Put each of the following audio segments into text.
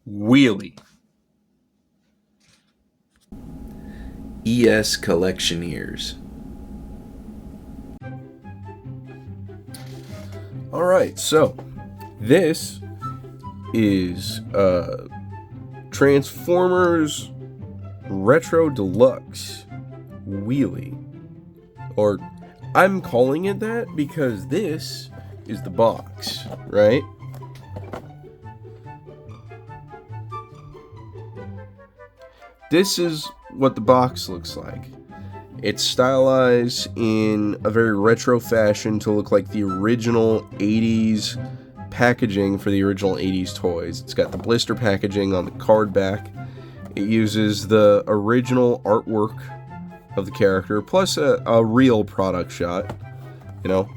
Wheelie. ES Collectioneers. Alright, so this is Transformers Retro Deluxe Wheelie. Or I'm calling it that because this is the box, right? This is what the box looks like. It's stylized in a very retro fashion to look like the original 80s packaging for the original 80s toys. It's got the blister packaging on the card back. It uses the original artwork of the character, plus a real product shot, you know.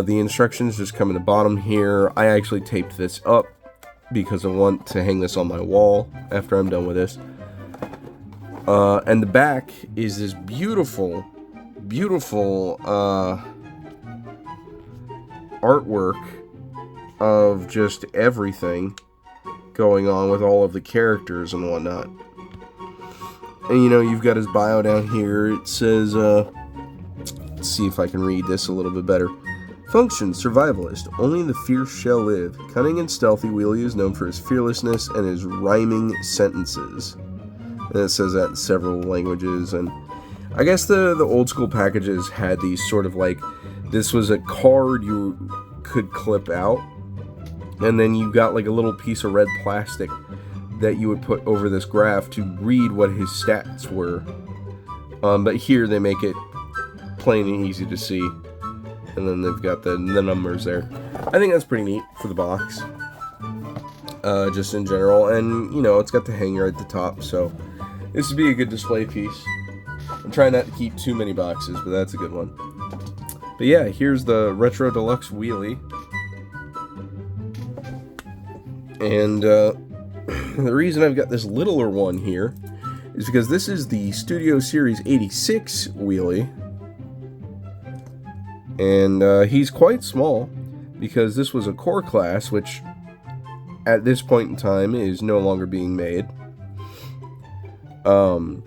The instructions just come in the bottom here. I actually taped this up because I want to hang this on my wall after I'm done with this. And the back is this beautiful, beautiful artwork of just everything going on with all of the characters and whatnot. And you know, you've got his bio down here. It says, let's see if I can read this a little bit better. Function, survivalist. Only the fierce shall live. Cunning and stealthy, Wheelie is known for his fearlessness and his rhyming sentences. And it says that in several languages. And I guess the old school packages had these sort of like, this was a card you could clip out. And then you got like a little piece of red plastic that you would put over this graph to read what his stats were. But here they make it plain and easy to see. And then they've got the numbers there. I think that's pretty neat for the box. Just in general. And, you know, it's got the hanger at the top, so this would be a good display piece. I'm trying not to keep too many boxes, but that's a good one. But yeah, here's the Retro Deluxe Wheelie. And the reason I've got this littler one here is because this is the Studio Series 86 Wheelie. And he's quite small because this was a core class, which at this point in time is no longer being made. And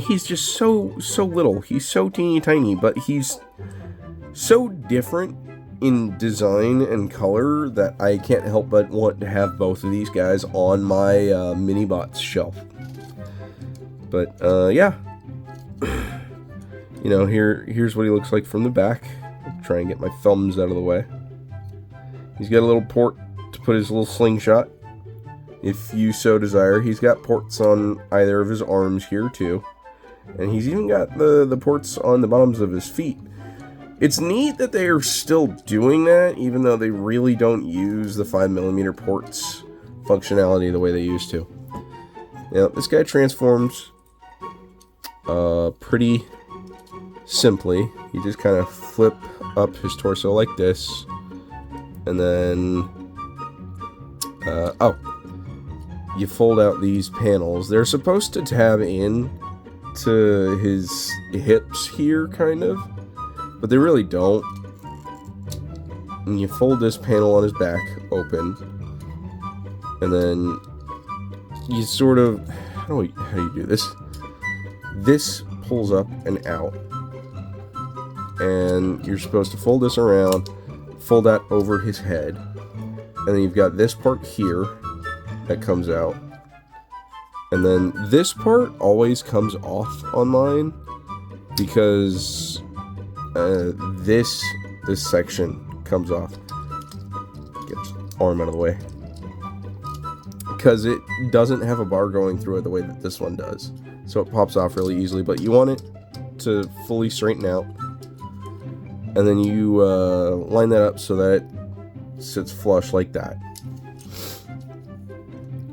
he's just so little. He's so teeny tiny, but he's so different in design and color that I can't help but want to have both of these guys on my mini-bots shelf. But yeah. You know, here's what he looks like from the back. I'll try and get my thumbs out of the way. He's got a little port to put his little slingshot, if you so desire. He's got ports on either of his arms here too. And he's even got the ports on the bottoms of his feet. It's neat that they are still doing that, even though they really don't use the 5mm ports functionality the way they used to. Now, this guy transforms pretty simply. You just kind of flip up his torso like this, and then you fold out these panels. They're supposed to tab in to his hips here, kind of, but they really don't. And you fold this panel on his back open, and then you sort of, how do you do this? This pulls up and out, and you're supposed to fold this around, fold that over his head, and then you've got this part here that comes out, and then this part always comes off on mine because this section comes off. Get his arm out of the way, because it doesn't have a bar going through it the way that this one does, so it pops off really easily. But you want it to fully straighten out, and then you line that up so that it sits flush like that.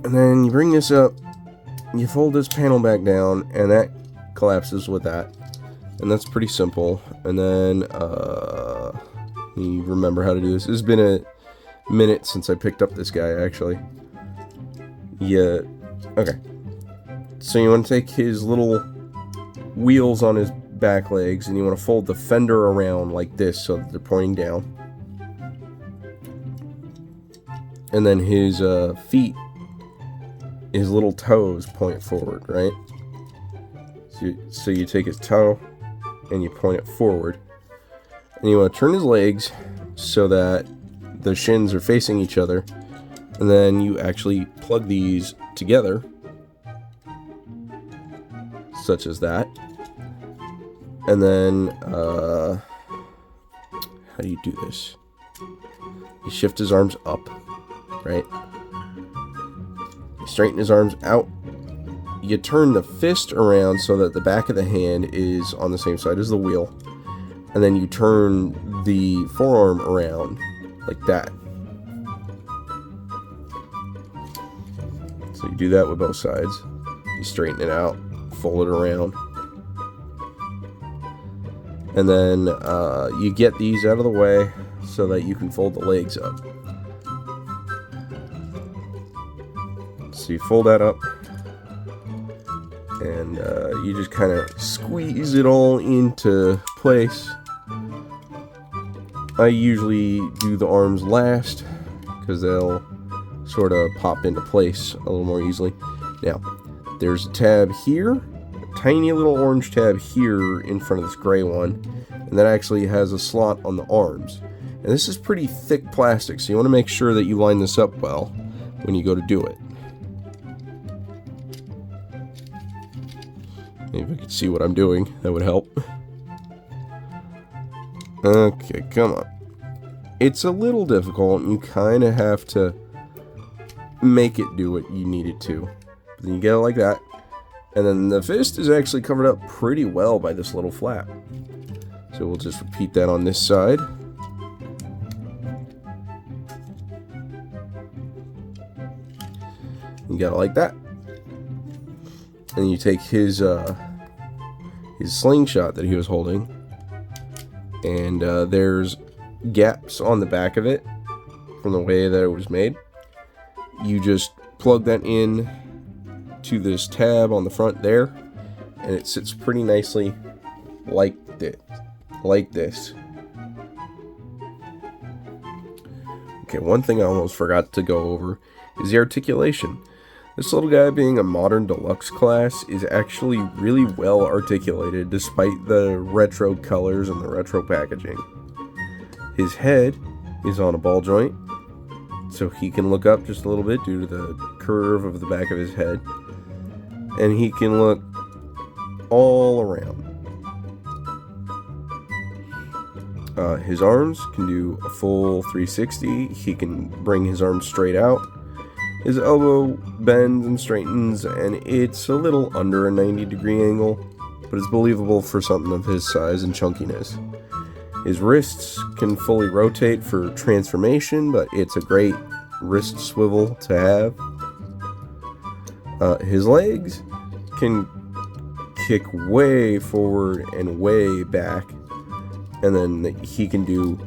And then you bring this up, you fold this panel back down, and that collapses with that. And that's pretty simple. And then you remember how to do this. It's been a minute since I picked up this guy, actually. Yeah. Okay. So you want to take his little wheels on his back legs, and you want to fold the fender around like this so that they're pointing down. And then his feet, his little toes point forward, right? So you take his toe and you point it forward. And you want to turn his legs so that the shins are facing each other. And then you actually plug these together, such as that. And then, how do you do this? You shift his arms up, right? You straighten his arms out. You turn the fist around so that the back of the hand is on the same side as the wheel. And then you turn the forearm around like that. So you do that with both sides. You straighten it out, fold it around. And then you get these out of the way so that you can fold the legs up. So you fold that up. And you just kind of squeeze it all into place. I usually do the arms last because they'll sort of pop into place a little more easily. Now, there's a tab here, a tiny little orange tab here in front of this gray one, and that actually has a slot on the arms. And this is pretty thick plastic, so you want to make sure that you line this up well when you go to do it. Maybe I could see what I'm doing. That would help. Okay, come on. It's a little difficult, and you kind of have to make it do what you need it to. But then you get it like that. And then the fist is actually covered up pretty well by this little flap. So we'll just repeat that on this side. You got it like that. And you take his slingshot that he was holding, and there's gaps on the back of it from the way that it was made. You just plug that in to this tab on the front there, and it sits pretty nicely like this. Okay, one thing I almost forgot to go over is the articulation. This little guy, being a modern deluxe class, is actually really well articulated despite the retro colors and the retro packaging. His head is on a ball joint, so he can look up just a little bit due to the curve of the back of his head. And he can look all around. His arms can do a full 360. He can bring his arms straight out. His elbow bends and straightens, and it's a little under a 90-degree angle, but it's believable for something of his size and chunkiness. His wrists can fully rotate for transformation, but it's a great wrist swivel to have. His legs can kick way forward and way back, and then he can do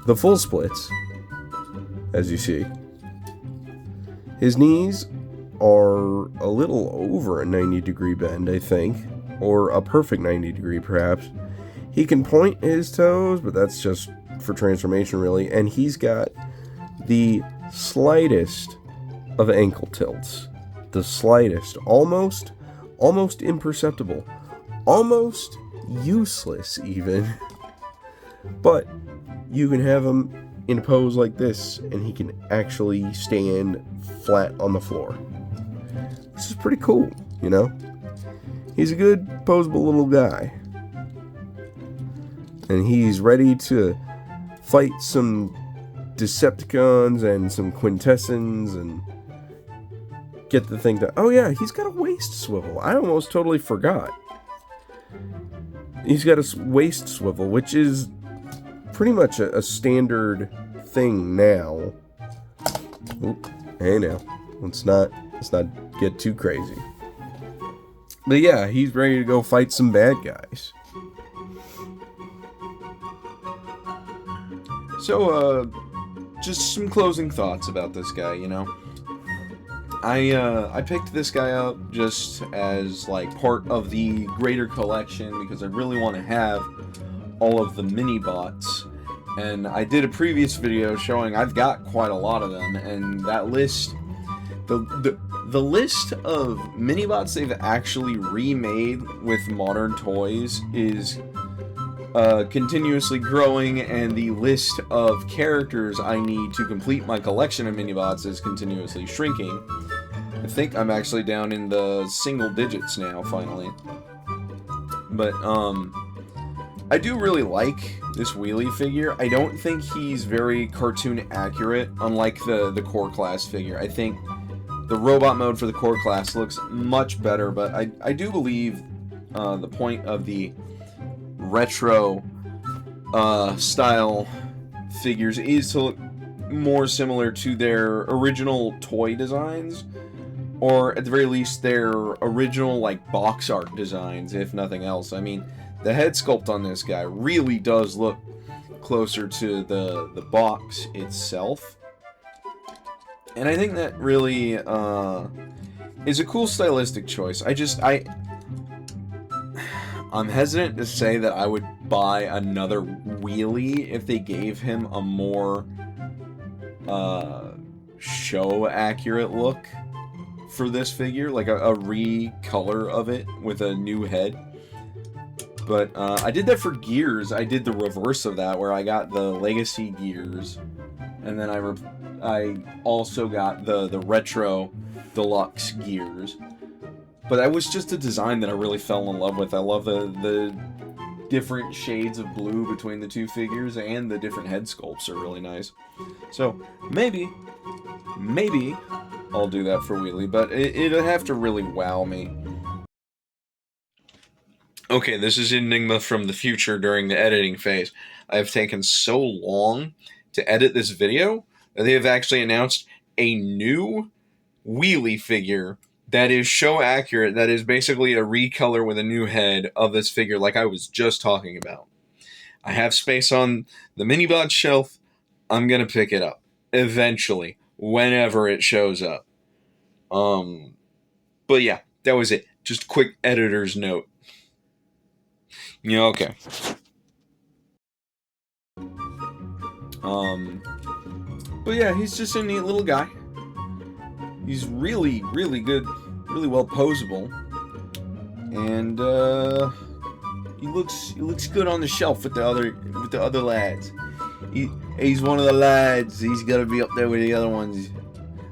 the full splits, as you see. His knees are a little over a 90-degree bend, I think, or a perfect 90-degree perhaps. He can point his toes, but that's just for transformation really, and he's got the slightest of ankle tilts. The slightest, almost imperceptible, almost useless even. But you can have him in a pose like this, and he can actually stand flat on the floor. This is pretty cool, you know? He's a good, poseable little guy. And he's ready to fight some Decepticons and some Quintessons and get the thing to... Oh yeah, he's got a waist swivel. I almost totally forgot. He's got a waist swivel, which is pretty much a standard thing now. Oop, hey now, let's not get too crazy. But yeah, he's ready to go fight some bad guys. So, just some closing thoughts about this guy, you know. I picked this guy up just as like part of the greater collection because I really want to have all of the mini bots And I did a previous video showing I've got quite a lot of them, and that list, the list of mini-bots they've actually remade with modern toys is continuously growing, and the list of characters I need to complete my collection of mini-bots is continuously shrinking. I think I'm actually down in the single digits now, finally. But, I do really like this Wheelie figure. I don't think he's very cartoon accurate, unlike the core class figure. I think the robot mode for the core class looks much better, but I do believe the point of the retro style figures is to look more similar to their original toy designs, or at the very least their original like box art designs, if nothing else. I mean, the head sculpt on this guy really does look closer to the box itself, and I think that really is a cool stylistic choice. I'm hesitant to say that I would buy another Wheelie if they gave him a more show-accurate look for this figure, like a recolor of it with a new head. But I did that for Gears. I did the reverse of that, where I got the Legacy Gears, and then I also got the Retro Deluxe Gears. But that was just a design that I really fell in love with. I love the different shades of blue between the two figures, and the different head sculpts are really nice. So maybe I'll do that for Wheelie, but it'll have to really wow me. Okay, this is Enigma from the future during the editing phase. I have taken so long to edit this video that they have actually announced a new Wheelie figure that is show accurate, that is basically a recolor with a new head of this figure like I was just talking about. I have space on the mini-bot shelf. I'm going to pick it up eventually, whenever it shows up. But yeah, that was it. Just a quick editor's note. Yeah, okay. But yeah, he's just a neat little guy. He's really, really good, really well posable, and he looks good on the shelf with the other lads. He's one of the lads. He's gotta be up there with the other ones.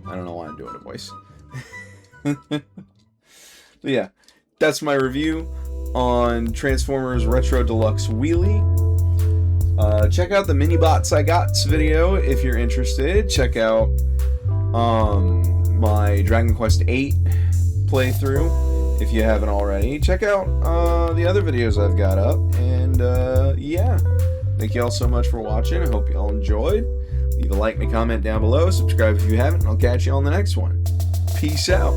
I don't know why I'm doing a voice. But yeah, that's my review on Transformers Retro Deluxe Wheelie. Check out the Mini-Bots I Gots video if you're interested. Check out my Dragon Quest VIII playthrough if you haven't already. Check out the other videos I've got up, and yeah, thank you all so much for watching. I hope you all enjoyed. Leave a like and a comment down below, subscribe if you haven't, and I'll catch you on the next one. Peace out.